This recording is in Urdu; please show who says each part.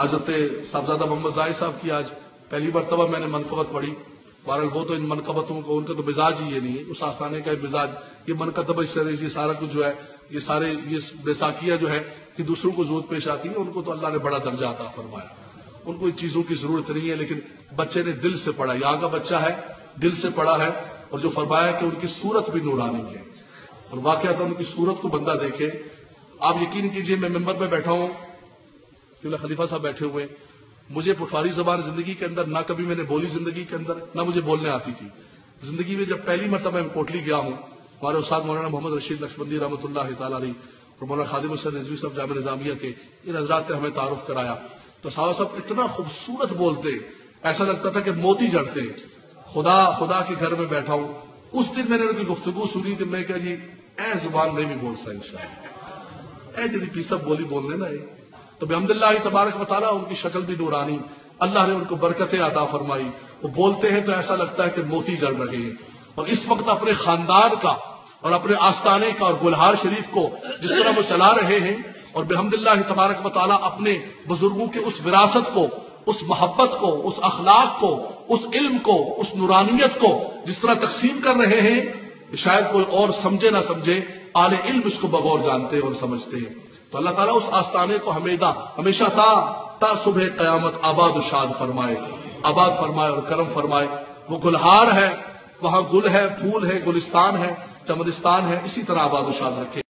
Speaker 1: حضرت صاحبزادہ محمد زاہد صاحب کی آج پہلی مرتبہ میں نے منقبت پڑھی. بہرحال وہ تو ان منقبتوں کو ان کا تو مزاج ہی یہ نہیں ہے، اس آستانے کا مزاج یہ منقطب یہ سارا کچھ جو ہے یہ بیساکیہ جو ہے کہ دوسروں کو ضرورت پیش آتی ہے، ان کو تو اللہ نے بڑا درجہ عطا فرمایا. ان کو ان چیزوں کی ضرورت نہیں ہے، لیکن بچے نے دل سے پڑھا. یہاں کا بچہ ہے دل سے پڑھا ہے، اور جو فرمایا کہ ان کی صورت بھی نورانی ہے. اور واقعات ان کی صورت کو بندہ دیکھے. آپ یقین کیجئے میں ممبر پہ بیٹھا ہوں، خلیفہ صاحب بیٹھے ہوئے، مجھے پٹھواری زبان زندگی کے اندر نہ کبھی میں نے بولی، زندگی کے اندر نہ مجھے بولنے آتی تھی. زندگی میں جب پہلی مرتبہ میں کوٹلی گیا ہوں، ہمارے استاد مولانا محمد رشید نقشبندی رحمۃ اللہ تعالیٰ علیہ اور مولانا خادم حسین رضوی صاحب جامعہ نظامیہ کے ان حضرات نے ہمیں تعارف کرایا. تو صاحب اتنا خوبصورت بولتے، ایسا لگتا تھا کہ موتی جڑتے. خدا کے گھر میں بیٹھا ہوں. اس دن میں نے ان کی گفتگو سنی کہ میں کہا جی اے زبان میں بھی بول سا انشاءاللہ، اے جڑی پیسب بولی بولنے نا. تو بحمداللہ تبارک و تعالیٰ ان کی شکل بھی نورانی، اللہ نے ان کو برکتیں عطا فرمائی. وہ بولتے ہیں تو ایسا لگتا ہے کہ موتی جڑ رہے ہیں. اور اس وقت اپنے خاندان کا اور اپنے آستانے کا اور گلہار شریف کو جس طرح وہ چلا رہے ہیں، اور بحمداللہ تبارک و تعالیٰ اپنے بزرگوں کے اس وراثت کو، اس محبت کو، اس اخلاق کو، اس علم کو، اس نورانیت کو جس طرح تقسیم کر رہے ہیں، شاید کوئی اور سمجھے نہ سمجھے، اہل علم اس کو بغور جانتے اور سمجھتے ہیں. تو اللہ تعالیٰ اس آستانے کو ہمیشہ تا صبح قیامت آباد و شاد فرمائے، آباد فرمائے اور کرم فرمائے. وہ گلہار ہے، وہاں گل ہے، پھول ہے، گلستان ہے، چمدستان ہے، اسی طرح آباد و شاد رکھے.